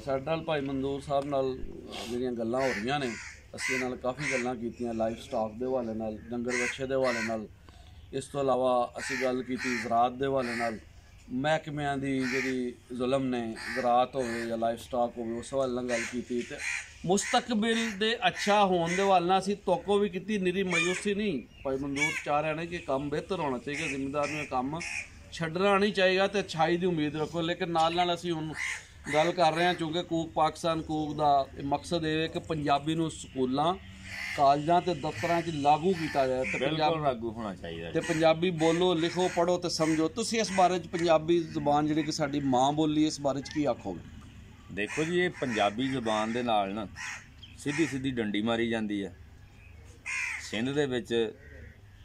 ਸਾਡੇ ਨਾਲ ਭਾਈ ਮਨਜ਼ੂਰ ਸਾਹਿਬ ਨਾਲ ਜਿਹੜੀਆਂ ਗੱਲਾਂ ਹੋ ਰਹੀਆਂ ਨੇ, ਅਸੀਂ ਨਾਲ ਕਾਫੀ ਗੱਲਾਂ ਕੀਤੀਆਂ ਲਾਈਫ ਸਟਾਕ ਦੇ ਹਵਾਲੇ ਨਾਲ, ਡੰਗਰ ਵੱਛੇ ਦੇ ਹਵਾਲੇ ਨਾਲ। ਇਸ ਤੋਂ ਇਲਾਵਾ ਅਸੀਂ ਗੱਲ ਕੀਤੀ ਜ਼ਰਾਤ ਦੇ ਹਵਾਲੇ ਨਾਲ, ਮਹਿਕਮਿਆਂ ਦੀ ਜਿਹੜੀ ਜ਼ੁਲਮ ਨੇ, ਜ਼ਰਾਤ ਹੋਵੇ ਜਾਂ ਲਾਈਫ ਸਟਾਕ ਹੋਵੇ, ਉਸ ਹਵਾਲੇ ਨਾਲ ਗੱਲ ਕੀਤੀ। ਤੇ ਮੁਸਤਕਬਲ ਦੇ ਅੱਛਾ ਹੋਣ ਦੇ ਹਵਾਲੇ ਨਾਲ ਅਸੀਂ ਤੋਕੋ ਵੀ ਕੀਤੀ, ਨਿਰੀ ਮਾਯੂਸੀ ਨਹੀਂ। ਭਾਈ ਮਨਜ਼ੂਰ ਚਾਹ ਰਹੇ ਨੇ ਕਿ ਕੰਮ ਬਿਹਤਰ ਹੋਣਾ ਚਾਹੀਦਾ, ਜ਼ਿੰਮੇਦਾਰ ਨੂੰ ਕੰਮ ਛੱਡਣਾ ਨਹੀਂ ਚਾਹੀਦਾ ਤੇ ਅੱਛਾਈ ਦੀ ਉਮੀਦ ਰੱਖੋ। ਲੇਕਿਨ ਨਾਲ ਅਸੀਂ ਹੁਣ ਗੱਲ ਕਰ ਰਹੇ ਹਾਂ, ਚूँकि कूक पाकिस्तान कूक ਦਾ ਮਕਸਦ ਇਹ ਹੈ ਕਿ ਪੰਜਾਬੀ ਨੂੰ ਸਕੂਲਾਂ, ਕਾਲਜਾਂ ਤੇ ਦਫ਼ਤਰਾਂ 'ਚ ਲਾਗੂ ਕੀਤਾ ਜਾਏ ਤੇ ਪੰਜਾਬੀ ਲਾਗੂ ਹੋਣਾ ਚਾਹੀਦਾ ਤੇ ਪੰਜਾਬੀ ਬੋਲੋ, ਲਿਖੋ, ਪੜ੍ਹੋ ਤੇ ਸਮਝੋ। ਤੁਸੀਂ ਇਸ ਬਾਰੇ 'ਚ ਪੰਜਾਬੀ ਜ਼ੁਬਾਨ ਜਿਹੜੀ ਕਿ ਸਾਡੀ ਮਾਂ ਬੋਲੀ, ਇਸ ਬਾਰੇ 'ਚ ਕੀ ਆਖੋਗੇ? ਦੇਖੋ ਜੀ, ਇਹ ਪੰਜਾਬੀ ਜ਼ੁਬਾਨ ਦੇ ਨਾਲ ਨਾ ਸਿੱਧੀ ਡੰਡੀ ਮਾਰੀ ਜਾਂਦੀ ਹੈ। ਸਿੰਧ ਦੇ ਵਿੱਚ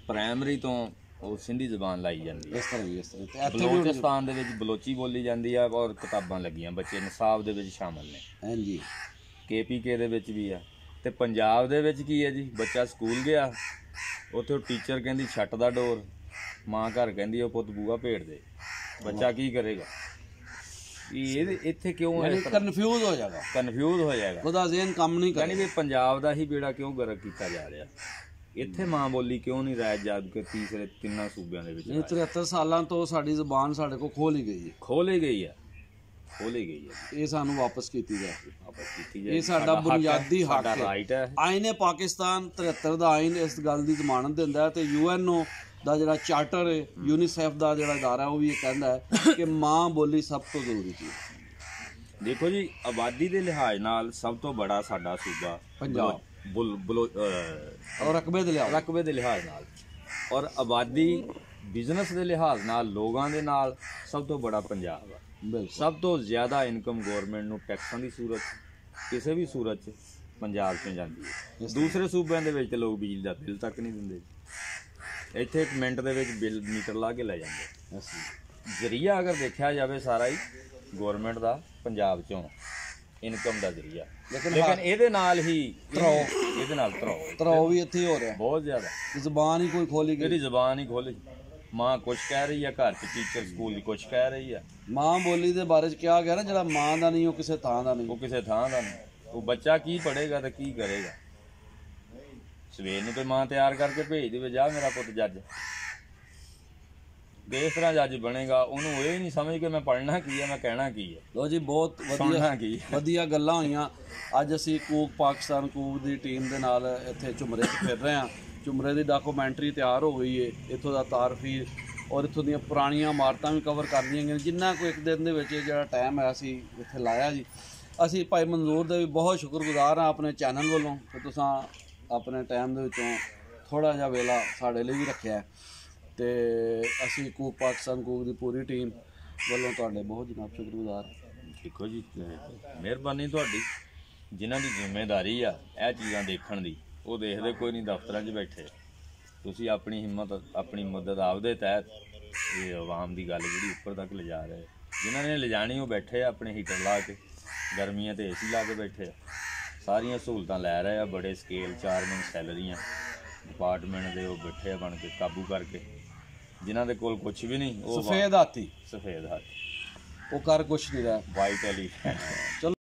ਪ੍ਰਾਇਮਰੀ ਤੋਂ ਉਹ ਸਿੰਧੀ ਜ਼ੁਬਾਨ ਲਾਈ ਜਾਂਦੀ ਹੈ। ਇਸ ਤਰ੍ਹਾਂ ਬਲੋਚਿਸਤਾਨ ਦੇ ਵਿੱਚ ਬਲੋਚੀ ਬੋਲੀ ਜਾਂਦੀ ਆ ਔਰ ਕਿਤਾਬਾਂ ਲੱਗੀਆਂ, ਬੱਚੇ ਨਿਸਾਬ ਦੇ ਵਿੱਚ ਸ਼ਾਮਲ ਨੇ। ਹਾਂਜੀ, KPK ਦੇ ਵਿੱਚ ਵੀ ਆ। ਤੇ ਪੰਜਾਬ ਦੇ ਵਿੱਚ ਕੀ ਹੈ ਜੀ, ਬੱਚਾ ਸਕੂਲ ਗਿਆ, ਉੱਥੇ ਉਹ ਟੀਚਰ ਕਹਿੰਦੀ ਛੱਟ ਦਾ ਡੋਰ, ਮਾਂ ਘਰ ਕਹਿੰਦੀ ਉਹ ਪੁੱਤ ਬੂਆ ਭੇੜ ਦੇ। ਬੱਚਾ ਕੀ ਕਰੇਗਾ? ਇਹ ਇੱਥੇ ਕਿਉਂ ਹੈ? ਕਨਫਿਊਜ਼ ਹੋ ਜਾਏਗਾ, ਉਹਦਾ ਜ਼ਿਹਨ ਕੰਮ ਨਹੀਂ ਕਰੇਗਾ। ਯਾਨੀ ਵੀ ਪੰਜਾਬ ਦਾ ਹੀ ਬੇੜਾ ਕਿਉਂ ਗਰਕ ਕੀਤਾ ਜਾ ਰਿਹਾ? ਇੱਥੇ ਮਾਂ ਬੋਲੀ ਕਿਉਂ ਨਹੀਂ ਰਾਇਜ, ਜਦ ਕਿ ਤੀਸਰੇ ਤਿੰਨਾਂ ਸੂਬਿਆਂ ਦੇ ਵਿੱਚ 73 ਸਾਲਾਂ ਤੋਂ ਸਾਡੀ ਜ਼ੁਬਾਨ ਸਾਡੇ ਕੋਲ ਖੋਹ ਲਈ ਗਈ ਹੈ। ਇਹ ਸਾਨੂੰ ਵਾਪਸ ਕੀਤੀ ਜਾਏ, ਇਹ ਸਾਡਾ ਬੁਨਿਆਦੀ ਹੱਕ ਹੈ। ਆਇਨ ਪਾਕਿਸਤਾਨ 73 ਦਾ ਆਇਨ ਇਸ ਗੱਲ ਦੀ ਜ਼ਮਾਨਤ ਦਿੰਦਾ ਹੈ ਤੇ UNO ਦਾ ਜਿਹੜਾ ਚਾਰਟਰ ਹੈ, UNICEF ਦਾ ਜਿਹੜਾ ਅਦਾਰਾ, ਉਹ ਵੀ ਇਹ ਕਹਿੰਦਾ ਹੈ ਕਿ ਮਾਂ ਬੋਲੀ ਸਭ ਤੋਂ ਜ਼ਰੂਰੀ ਚੀਜ਼। ਦੇਖੋ ਜੀ, ਆਬਾਦੀ ਦੇ ਲਿਹਾਜ਼ ਨਾਲ ਸਭ ਤੋਂ ਬੜਾ ਸਾਡਾ ਸੂਬਾ ਪੰਜਾਬ, ਔਰ ਰਕਬੇ ਦੇ ਲਿਹਾਜ਼ ਨਾਲ, ਔਰ ਆਬਾਦੀ ਬਿਜ਼ਨਸ ਦੇ ਲਿਹਾਜ਼ ਨਾਲ, ਲੋਕਾਂ ਦੇ ਨਾਲ ਸਭ ਤੋਂ ਬੜਾ ਪੰਜਾਬ ਆ। ਸਭ ਤੋਂ ਜ਼ਿਆਦਾ ਇਨਕਮ ਗੌਰਮੈਂਟ ਨੂੰ ਟੈਕਸਾਂ ਦੀ ਸੂਰਤ, ਕਿਸੇ ਵੀ ਸੂਰਤ 'ਚ ਪੰਜਾਬ 'ਚ ਜਾਂਦੀ ਹੈ। ਦੂਸਰੇ ਸੂਬਿਆਂ ਦੇ ਵਿੱਚ ਲੋਕ ਬਿਜਲੀ ਦਾ ਬਿੱਲ ਤੱਕ ਨਹੀਂ ਦਿੰਦੇ, ਇੱਥੇ ਇੱਕ ਮਿੰਟ ਦੇ ਵਿੱਚ ਬਿੱਲ ਮੀਟਰ ਲਾ ਕੇ ਲੈ ਜਾਂਦੇ। ਜ਼ਰੀਆ ਅਗਰ ਦੇਖਿਆ ਜਾਵੇ ਸਾਰਾ ਹੀ ਗੌਰਮੈਂਟ ਦਾ ਪੰਜਾਬ 'ਚੋਂ ਇਨਕਮ ਦਾ ਜ਼ਰੀਆ, ਲੇਕਿਨ ਇਹਦੇ ਨਾਲ ਧਰੋ ਵੀ ਇੱਥੇ ਹੋ ਰਿਹਾ ਬਹੁਤ ਜ਼ਿਆਦਾ। ਜ਼ੁਬਾਨ ਹੀ ਕੋਈ ਖੋਲੀ ਗਈ, ਇਹਦੀ ਜ਼ੁਬਾਨ ਹੀ ਖੋਲੀ। ਮਾਂ ਕੁਛ ਕਹਿ ਰਹੀ ਹੈ ਘਰ 'ਚ, ਟੀਚਰ ਸਕੂਲ ਦੀ ਕੁਛ ਕਹਿ ਰਹੀ ਹੈ। ਮਾਂ ਬੋਲੀ ਦੇ ਬਾਰੇ 'ਚ ਕਿਹਾ ਗਿਆ ਨਾ, ਜਿਹੜਾ ਮਾਂ ਦਾ ਨਹੀਂ ਉਹ ਕਿਸੇ ਥਾਂ ਦਾ ਨਹੀਂ। ਉਹ ਬੱਚਾ ਕੀ ਪੜ੍ਹੇਗਾ ਤੇ ਕੀ ਕਰੇਗਾ? ਸਵੇਰ ਨੂੰ ਤੇ ਮਾਂ ਤਿਆਰ ਕਰਕੇ ਭੇਜ ਦੇਵੇ, ਜਾ ਮੇਰਾ ਪੁੱਤ ਜੱਜ। ਇਸ ਤਰ੍ਹਾਂ ਜੱਜ ਬਣੇਗਾ, ਉਹਨੂੰ ਇਹ ਨਹੀਂ ਸਮਝ ਕਿ ਮੈਂ ਪੜ੍ਹਨਾ ਕੀ ਹੈ, ਮੈਂ ਕਹਿਣਾ ਕੀ ਹੈ। ਲੋ ਜੀ, ਬਹੁਤ ਵਧੀਆ ਗੱਲਾਂ ਹੋਈਆਂ। ਅੱਜ ਅਸੀਂ ਕੂਕ ਪਾਕਿਸਤਾਨ ਕੂਕ ਦੀ ਟੀਮ ਦੇ ਨਾਲ ਇੱਥੇ ਝੁਮਰੇ 'ਚ ਫਿਰ ਰਹੇ ਹਾਂ। ਝੁਮਰੇ ਦੀ ਡਾਕੂਮੈਂਟਰੀ ਤਿਆਰ ਹੋ ਗਈ ਹੈ, ਇੱਥੋਂ ਦਾ ਤਾਰਫੀ ਔਰ ਇੱਥੋਂ ਦੀਆਂ ਪੁਰਾਣੀਆਂ ਇਮਾਰਤਾਂ ਵੀ ਕਵਰ ਕਰ ਲਈਆਂ ਗਈਆਂ। ਜਿੰਨਾ ਕੋਈ ਇੱਕ ਦਿਨ ਦੇ ਵਿੱਚ ਜਿਹੜਾ ਟਾਈਮ ਹੈ ਅਸੀਂ ਇੱਥੇ ਲਾਇਆ ਜੀ। ਅਸੀਂ ਭਾਈ ਮਨਜ਼ੂਰ ਦੇ ਵੀ ਬਹੁਤ ਸ਼ੁਕਰਗੁਜ਼ਾਰ ਹਾਂ ਆਪਣੇ ਚੈਨਲ ਵੱਲੋਂ ਕਿ ਤੁਸੀਂ ਆਪਣੇ ਟਾਈਮ ਦੇ ਵਿੱਚੋਂ ਥੋੜ੍ਹਾ ਜਿਹਾ ਵੇਲਾ ਸਾਡੇ ਲਈ ਵੀ ਰੱਖਿਆ। ਤੇ ਅਸੀਂ ਕੂਕ ਪਾਕਿਸਤਾਨ ਕੂਕ ਦੀ ਪੂਰੀ ਟੀਮ ਵੱਲੋਂ ਤੁਹਾਡੇ ਬਹੁਤ ਜਨਾਬ ਸ਼ੁਕਰਗੁਜ਼ਾਰ। ਦੇਖੋ ਜੀ, ਮਿਹਰਬਾਨੀ ਤੁਹਾਡੀ। ਜਿਨ੍ਹਾਂ ਦੀ ਜ਼ਿੰਮੇਵਾਰੀ ਆ ਇਹ ਚੀਜ਼ਾਂ ਦੇਖਣ ਦੀ, ਉਹ ਦੇਖਦੇ ਕੋਈ ਨਹੀਂ, ਦਫ਼ਤਰਾਂ 'ਚ ਬੈਠੇ। ਤੁਸੀਂ ਆਪਣੀ ਹਿੰਮਤ, ਆਪਣੀ ਮਦਦ ਆਪਦੇ ਤਹਿਤ ਇਹ ਆਵਾਮ ਦੀ ਗੱਲ ਜਿਹੜੀ ਉੱਪਰ ਤੱਕ ਲਿਜਾ ਰਹੇ। ਜਿਨ੍ਹਾਂ ਨੇ ਲਿਜਾਣੀ ਉਹ ਬੈਠੇ ਆ ਆਪਣੇ ਹੀਟਰ ਲਾ ਕੇ, ਗਰਮੀਆਂ ਤੇ AC ਲਾ ਕੇ ਬੈਠੇ ਆ, ਸਾਰੀਆਂ ਸਹੂਲਤਾਂ ਲੈ ਰਹੇ ਆ। ਬੜੇ ਸਕੇਲ 4 ਮਹੀਨੇ ਸੈਲਰੀਆਂ ਡਿਪਾਰਟਮੈਂਟ ਦੇ ਉਹ ਬੈਠੇ ਆ ਬਣ ਕੇ, ਕਾਬੂ ਕਰਕੇ। ਜਿਨ੍ਹਾਂ ਦੇ ਕੋਲ ਕੁਛ ਵੀ ਨਹੀਂ, ਉਹ ਸਫੇਦ ਹੱਥ, ਉਹ ਕਰ ਕੁਛ ਨਹੀਂ ਰਿਹਾ, ਵਾਈਟ ਐਲੀਫੈਂਟ। ਚਲੋ।